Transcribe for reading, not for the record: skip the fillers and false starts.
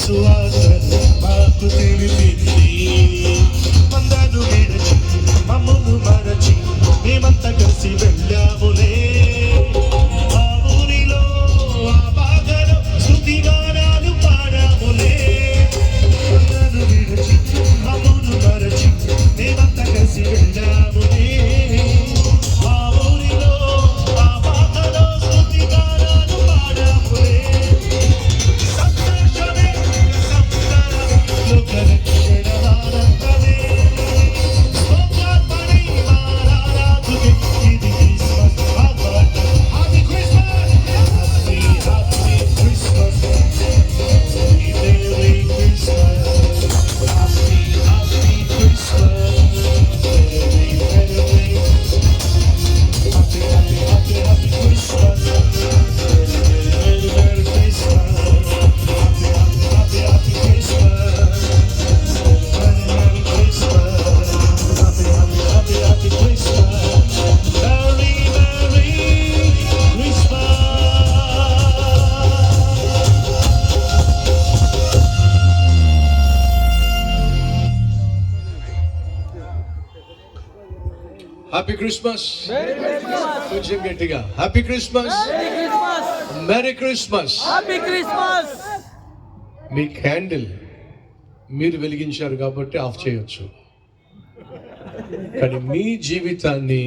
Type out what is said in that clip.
సువాసన మాకు తెలిసింది. మందను విడచి మమ్మును మరచి మేమంతా కలిసి వెళ్ళాములే. ఆ ఊరిలో ఆ బాధలో స్తుతి గానాలు పాడాములే. మందను విడచి మమ్మును మరచి మేమంతా కలిసి వెళ్ళాములే. ఆ ఊరిలో ఆ బాధలో స్తుతి గానాలు పాడాములే. సంతోషమే సంతరమే లోక రక్షణ ఆనందమే. స్తోత్రార్పణై మారారాధుకే ఇది క్రిస్మస్ ఆర్భాటం. Happy Christmas, happy happy Christmas, merry Christmas, happy happy Christmas, merry merry happy happy happy happy Christmas, merry merry Christmas, happy happy happy Christmas, merry merry Christmas, happy happy happy Christmas, merry merry Christmas. Happy Christmas. కొంచెం గట్టిగా happy Christmas, merry Christmas. Happy Christmas. మీ candle మీరు వెలిగించారు కాబట్టి of చేయొచ్చు, కానీ మీ జీవితాన్ని